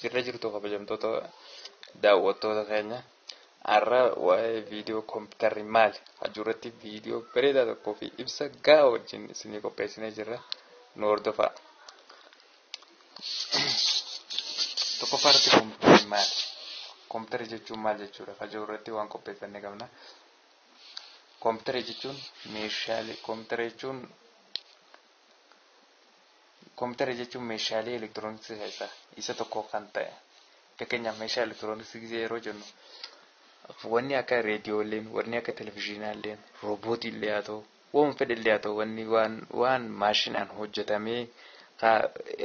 Jirra jirtu kabajamtoota daawwattoota keenya har'a waa'ee viidiyoo kompiitarri maali hajuurratti viidiyoo bareedaa tokkoo fi ibsa gahaa wajjin isinii qopheessinee jirra nu hordofaa. Tokkoffaarratti kompiitarri maali? Kompiitarri jechuun maal jechuudha? Hajuurratti waan qopheeffannee qabna. Kompiitara jechuun meeshaalee meeshaalee elektirooniksii keessaa isa tokko kan ta'e. Fakkeenyaaf meeshaa elektirooniksii yeroo jennu wanni akka reediyooleen, wanni akka televizyiinaalleen, roobootiillee haa ta'u, waan fedhallee haa ta'u, wanni waan maashinaan hojjetamee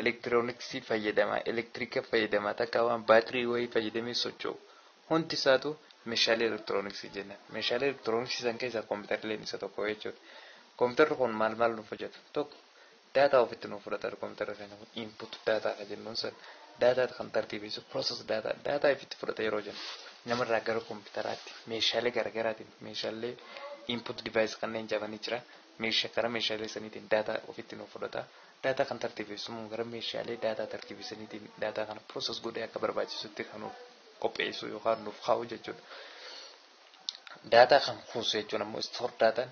elektirooniksii fayyadamaa, elektiriika fayyadamaa takka waan baatirii wayii fayyadamee socho'u hundi isaatu meeshaalee elektirooniksii jenna. Meeshaalee elektirooniksii san keessaa kompiitarrilleen isa tokko jechuudha. Kompiitarri kun maal nuuf hojjeta? Tokko daataa ofitti nuuf fudhata. Kompiitarri kana input daataa kan jennuun san daataa kan tartiibessu process daataa ofitti fudhata yeroo jennu namarraa gara kompiitaraatti meeshaalee garaagaraatiin meeshaalee input device kanneen jedhamanii jira. Meeshaalee saniitiin daataa ofitti nuuf fudhata. Daataa kan tartiibessu gara meeshaalee daataa tartiibessaniitiin daataa kana process godhee akka barbaachisutti kan nuuf qopheessu yookaan nuuf kaa'u jechuudha. Daataa kan kuusu jechuun ammoo store daataan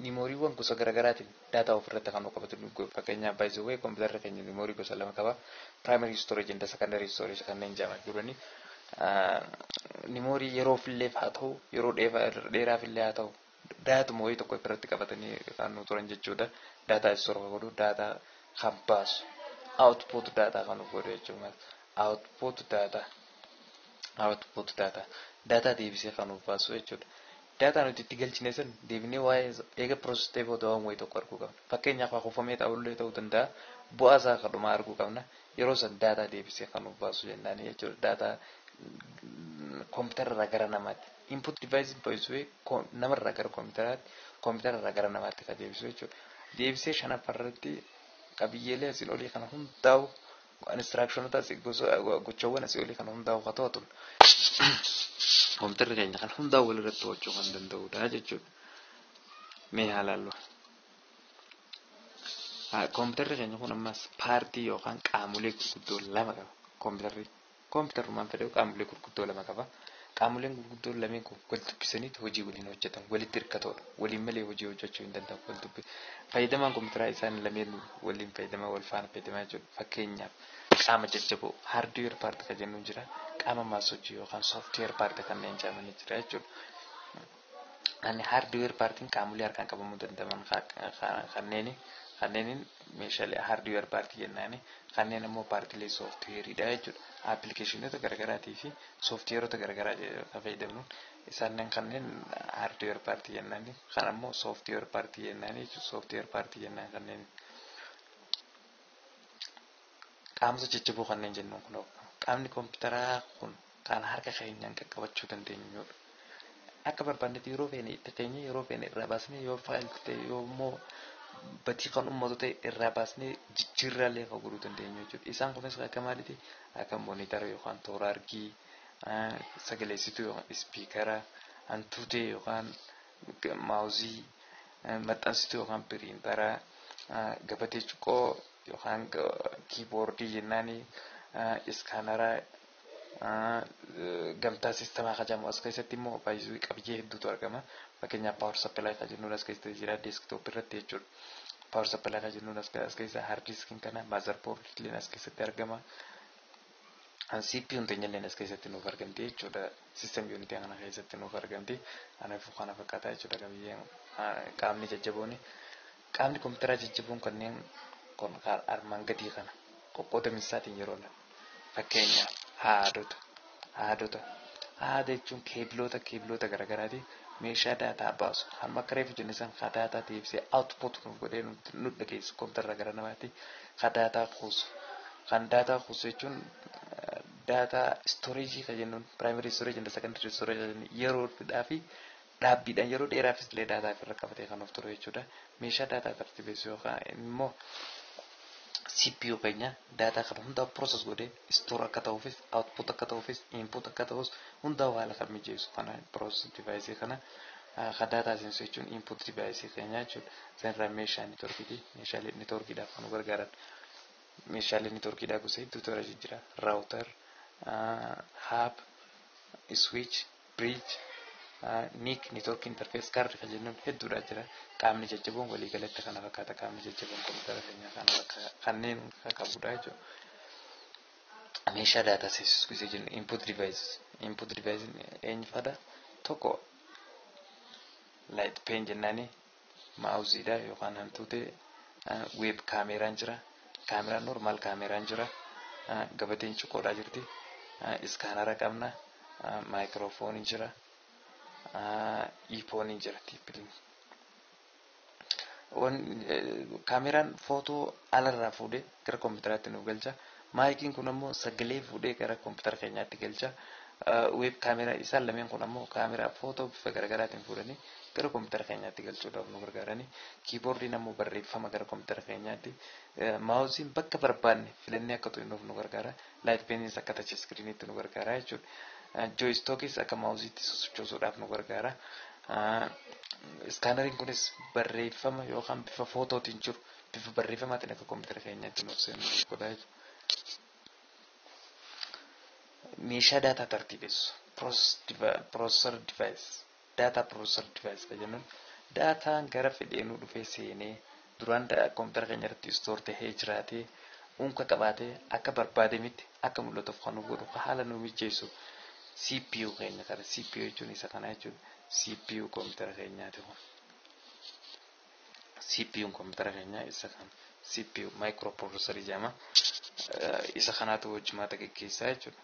niimooriiwwan gosa garaagaraatiin daataa ofirratti kan qabatu. Fakkeenyaaf baay'ee kompiitarri keenya niimoorii gosa lama qaba. Primary storage and secondary storage kanneen jedhaman jiranii. Niimoorii yeroof haa ta'u, yeroo dheeraafillee haa ta'u, daatuma wayii tokko irratti qabatanii kan nu turan jechuudha. Daataa store godhu, daataa kan baasu, output daataa kan godhu jechuudha. Output daataa deebisee kan nuuf baasu jechuudha. Daataa nuti itti galchine san deebinee waa'ee eega process ta'ee booda waan wayii tokko arguu qabna. Fakkeenyaaf afuufamee ta'ullee ta'uu danda'a. Bu'aa isaa kan dhumaa arguu qabna. Yeroo san daataa deebisee kan nuuf baasu jennaan jechuudha. Daataa kompiitararraa gara namaatti. Input device baay'isuu namarraa gara kompiitaraatti, kompiitararraa gara namaatti kan deebisu jechuudha. Deebisee shanaffarratti qabiyyeelee asiin olii kana hundaa'u instructionota gochawwan asii olii kana hundaa'u haa to'atu. Kompiitarri keenya kan hundaa walirratti to'achuu kan danda'udha jechuudha. Mee haalaallu. Kompiitarri keenya kun ammas paartii yookaan qaamolee gurguddoo lama qaba. Kompiitarrumaan fedhe qaamolee gurguddoo lama qaba. Qaamoleen gurguddoo lameen kun wal dubbisanii hojii waliin hojjetan, walitti hirkatoodha. Waliin malee hojii hojjechuu hin danda'u. Fayyadamaan kompiitaraa isaan lameen waliin fayyadamaa wal faana fayyadamaa jechuudha. Fakkeenyaaf qaama jajjaboo hardware part kan jennu jira. Qaama maasojii yookaan software part kanneen jedhamanii jira jechuudha. Ani hardware partiin qaamolee harkaan qabamuu danda'an kanneen meeshaalee hardware partii jennaani, kanneen immoo partiilee softwareidha jechuudha. Appilikeeshinoota garaagaraatii fi softwareota garaagaraa kan fayyadamnu isaannen kanneen hardware partii jennaani, kan ammoo software partii jennaani jechuudha. Software partii jennaan kanneen qaamota jajjaboo kanneen jennuun kun qaamni kompiitaraa kun kan harka keenyaan qaqqabachuu dandeenyudha. Akka barbaannetti yeroo feene itti teenyee yeroo feene irraa baasnee yoo faayilti yoo immoo batii kan uummatu ta'e irraa baasnee jijjiirraalee kan godhuu dandeenyu jechuudha. Isaan kunis akka maaliiti? Akka moonitara yookaan toora argii, sagaleessituu yookaan ispiikara, hantuutee yookaan maawuzii, maxxansituu yookaan piriintara, gabatee cuqqoo yookaan kiiboordii jennaani, iskaanara, gamtaa sisteemaa kajamu as keessatti immoo baay'ee qabiyyee hedduutu argama. Fakkeenyaaf paawar sappilaay kan jennuun as keessatti jira deeskitoop irratti jechuudha. Paawar sappilaay kan jennuun as keessa haardiskiin kana maazarboordiileen as keessatti argama. CPU'n teenyalleen as keessatti nuuf argamti jechuudha. Sisteem yuunitii kana keessatti nuuf argamti. Anaafuu kana fakkaataa jechuudha qabiyyeen qaamni jajjabooni. Qaamni kompiitaraa jajjaboon kanneen kun armaan gadii kana qoqqoodaminsaatiin yeroo lama. Fakkeenyaaf haadota jechuun keebiloota garaagaraati. Meeshaa daataa baasu hamma akka reefu jenne san kan daataa deebisee output nuuf godhee nu dhageessu kompiitarra gara namaatti kan daataa kuusu jechuun daataa storage kan jennuun primary storage and secondary storage yeroodhaa fi dhaabbiidhaan yeroo dheeraafis illee daataa irra qabatee kan of turu jechuudha. Meeshaa daataa tartiibessu yookaan immoo CPU keenya daataa kana hundaa process godhee store akka ta'uufis output akka ta'uufis input akka ta'us hundaa haala kan mijeessu kana process device kana kan daataa seensu jechuun input device keenya jechuudha. Sanirraa meeshaa networkii meeshaalee networkiidhaaf kan nu gargaaran meeshaalee neetworkiidhaa gosa hedduutu jira. Raawutar, hub, switch, bridge, NIC, network interface card kan jennuun hedduudha jira. Qaamni jajjaboon waliigalatti kana fakkaata. Qaamni jajjaboon kompiitara keenyaa kana kanneen qabudha jechuudha. Meeshaa daataa seessisuu jennu input device. Input device eenyufaadha? Tokko light pen jennaani mausiidha yookaan hantuutee web kaameraan jira. Kaameraan normaal kaameraan jira. Gabateen cuqqoodhaa jirti. Iskaanara qabna. Maayikiroofooniin jira. Iifooniin jira. Kaameraan footoo alarraa fuudhee gara kompiitaraatti nuuf galcha. Maayikiin kun ammoo sagalee fuudhee gara kompiitara keenyaatti galcha. Web kaameraa isaan lameen kun ammoo kaameraa footoo bifa garaagaraatiin fuudhanii gara kompiitara keenyaatti galchuudhaaf nu gargaarani. Kiiboordiin ammoo barreeffama gara kompiitara keenyaatti. Maawusiin bakka barbaanne filannee akka to'innuuf nu gargaara. Laayit peeniis akka tachi iskiriiniitti nu gargaara jechuudha. Jooyistookis akka maawusiitti sochoosuudhaaf nu gargaara. Iskaanariin kunis barreeffama yookaan bifa footootiin jiru bifa barreeffamaatiin akka kompiitara keenyaatti nuuf seenu godha jechuudha. Meeshaa daataa tartiibessu processor device. Data processor device kan jennuun daataan gara fedheenuu dhufee seenee duraan kompiitara keenya irratti store ta'ee jiraatee unka qabaatee akka barbaadamitti akka mul'atuuf kan nu godhu haala nu mijeessu CPU keenya kana CPU jechuun isa kana jechuudha. CPU kompiitara keenyaati kun. CPU kompiitara keenyaa isa kan CPU microprocessor jedhama. Isa kanaatu hojimaata gaggeessaa jechuudha.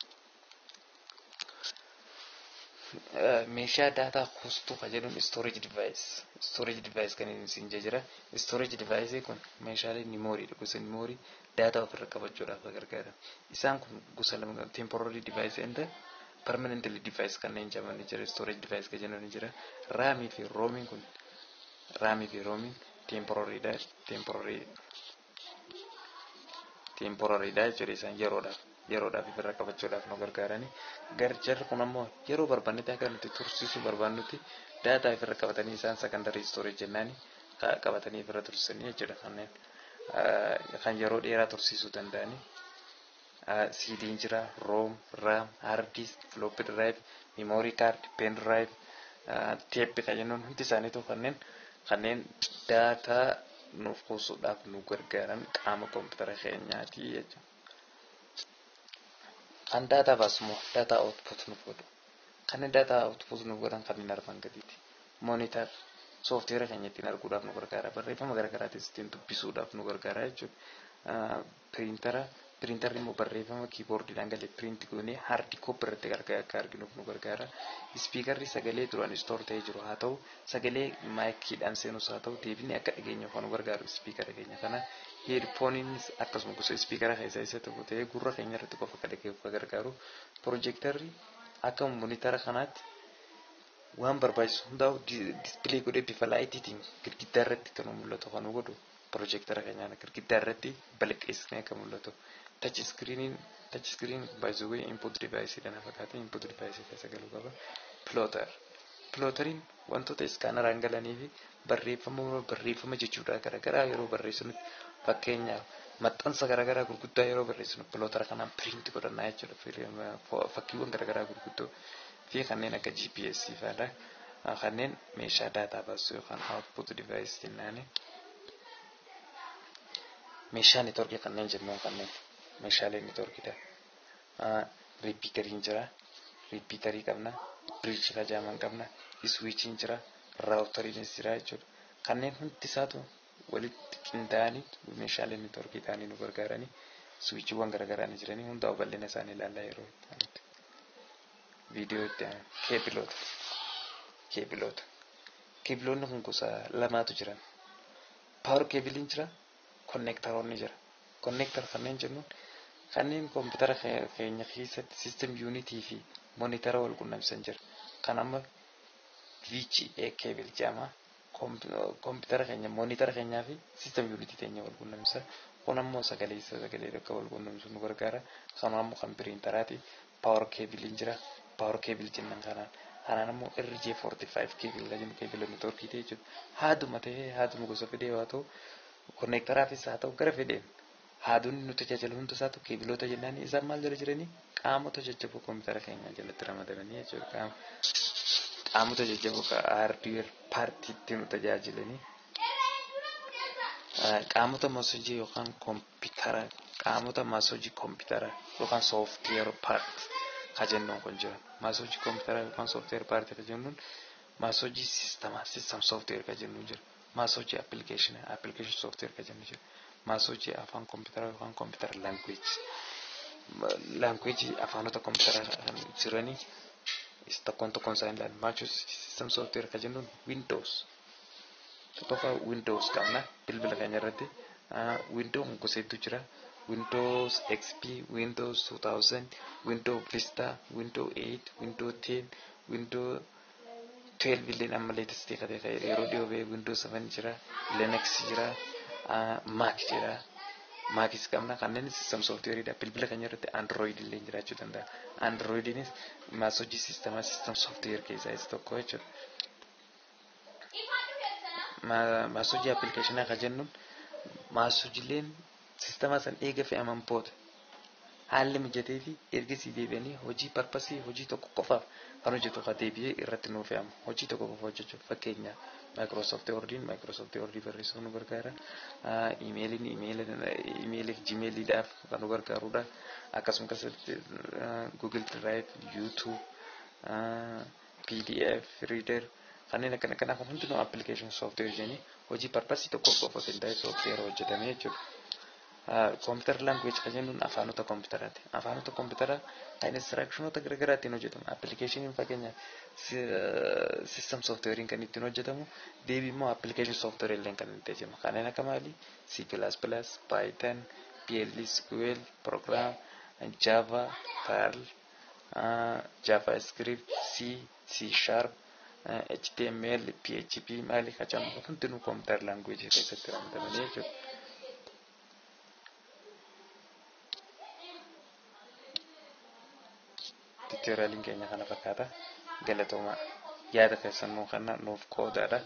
Meeshaa daataa kuustuu kan jedhuun storage device. Storage device kan isin jira. Storage device kun meeshaalee memory gosa memory daataa ofirra qabachuudhaaf gargaara. Isaan kun gosa lama temporary device and permanently device kanneen jedhaman jira. Storage device kan jennuun jira. RAM fi ROM kun RAM fi ROM temporary dha. Temporary dha jechuudha isaan yeroodhaaf ofirra qabachuudhaaf nu gargaarani. Garjarri kun ammoo yeroo barbaannetti akka nuti tursiisuu barbaannutti daataa ofirra qabatanii isaan secondary storage jennaani qabatanii ofirra tursanii jechuudha kanneen kan yeroo dheeraa tursiisuu danda'ani. CD'n jira, ROM, RAM, hard disk, floppy drive, memory card, pen drive, tape kan jennuun hundi isaaniitu kanneen daataa nuuf kuusuudhaaf nu gargaaran qaama kompiitara keenyaati jechuudha. Kan daataa baasnu daataa output nuuf godhu. Kanneen daataa output nuuf godhan kanneen armaan gadiiti. Monitor sooftiweera keenya ittiin arguudhaaf nu gargaara. Barreeffama garaagaraatis ittiin dubbisuudhaaf nu gargaara jechuudha. Printerri immoo barreeffama kiiboordiidhaan galee print goonee hardi koppii irratti akka arginuuf nu gargaara. Ispiikarri sagalee duraan istoor ta'ee jiru haa ta'u sagalee maayikiidhaan seenus haa ta'u deebinee akka dhageenyaaf nu gargaaru ispiikara keenya kana. Heedfooniinis akkasuma gosa ispiikara keessaa isa tokko ta'ee gurra keenya irratti qofa akka dhaggeeffamu gargaaru. Piroojeektarri akka monitara kanaatti waan barbaachisu hundaa'u diispilii godhee bifa laayitiitiin girgiddaa irratti kan mul'atu kan godhu piroojeektara keenyaan girgiddaa irratti balaqqeessanii akka mul'atu. Touch screen by the way input device dana fakkaata input device keessa galuu qaba. Plotteriin wantoota iskaanaraan galanii fi barreeffama jechuudha garaagaraa yeroo barreessinu fakkeenyaaf maxxansa garaagaraa gurguddaa yeroo barreessinu plottera kanaan print godhannaa jechuudha. Fakkiiwwan garaagaraa gurguddoo fi kanneen akka GPS fa'aadha. Kanneen meeshaa daataa baasu yookaan output device jennaani. Meeshaa neetworkii kanneen jennuun kanneen meeshaalee neetworkiidha. Repeateriin jira. Repeaterii qabna. Bridge fajaaman qabna. Switchiin jira. Raawuteriinis jira jechuudha. Kanneen hundi isaatu walitti qindaa'anii meeshaalee neetworkii ta'anii nu gargaaranii switchiiwwan garaagaraa ni jiranii hundaa bal'ina isaanii ilaallaa yeroo itti viidiyoo itti keebiloota. Keebiloonni kun gosa lamaatu jiran. Power keebiliin jira. Konnektaroonni jira. Konnektar kanneen jennuun kanneen kompiitara keenya keessatti system unity fi monitara wal qunnamsiisan jira. Kan amma VGA keebil jedhama. Kompiitara keenya monitara keenyaa fi system unity keenya wal qunnamsiisa. Kun ammoo sagalee akka wal qunnamsiisu nu gargaara. Kan ammoo kan piriintaraati. Power keebiliin jira. Power keebil jennan kanaan ammoo RJ45 keebil jennu keebila neetworkii jechuudha. Haaduma gosa fedhee haa ta'u konnektaraafis haa ta'u gara fedheen Aduun nuti tajaajilu hundi isaatu keebiloota jennaan isaan maal jala jiranii qaamota jajjaboo koompitara keenya jalatti ramadamanii jechuudha. Qaamota jajjaboo hardware paartiitti nu tajaajilanii qaamota maasojii yookaan koompitara qaamota maasojii koompitara yookaan sooftiweer paarti kajennuun kun jiran maasojii koompitara yookaan sooftiweer paarti kajennuun maasojii sistem sooftiweer kajennuun jira maasojii appilikeeshin sooftiweer kajennu jira maasojii afaan koompitara yookaan koompitara laanguweejii afaanota koompitara jiranii tokkoon isaa hin ilaalu maasojii sistem sooftiweer kajennuun Windows qabna bilbila keenya irratti Windows gosa hedduu jira Windows XP Windows 2000 Windows Vista Windows 8 Windows 10 Windows 12 illee amma latest ta'e yeroo dhiyoo ba'e Windows 7 jira Linux jira Mac jira Macis qabna kanneen system softwareidha bilbila keenya irratti Android illee jiraachuu danda'a Androidinis maasojii system software keessaa isa tokko jechuudha. Maasojii appilikeeshinaa kan jennuun maasojiileen sistemaa san eega fe'aman booda haalli mijatee fi ergasii deebi'anii hojii parpasii hojii tokko qofaaf kan hojjetu kan deebi'ee irratti nuuf fe'amu hojii tokko qofa hojjechuuf fakkeenyaaf Microsoft Word barreessuuf nu gargaara imeeliif Gmailiidhaaf kan nu gargaarudha akkasumas Google Drive YouTube PDF Reader kanneen akkana kan hundinuu application software jenii hojii parpasii tokko qofa qindaa'ee software hojjetamee jechuudha. Computer language kan jennuun afaanota koompitaraati. Afaanota koompitaraa kan instructionoota garaagaraatiin hojjetamu. Appilikeeshiniin fakkeenyaaf system softwarein kan ittiin hojjetamu deebii immoo application software illee kan itti hojjetamu. Kanneen akka maali? C++, Python, PL SQL, Program, Java, Perl, JavaScript, C Sharp, HTML, PHP maali kacam hundinuu computer language keessatti ramadamanii jechuudha. Tutorialiin keenya kana fakkaata galatooma yaada keessan nuu kana nuuf qoodaadha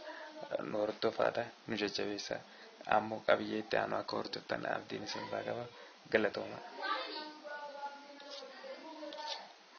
nu hordofaa nu jajjabeessa ammoo qabiyyee itti aanu akka hordoftan abdiin isin irraa qaba galatooma.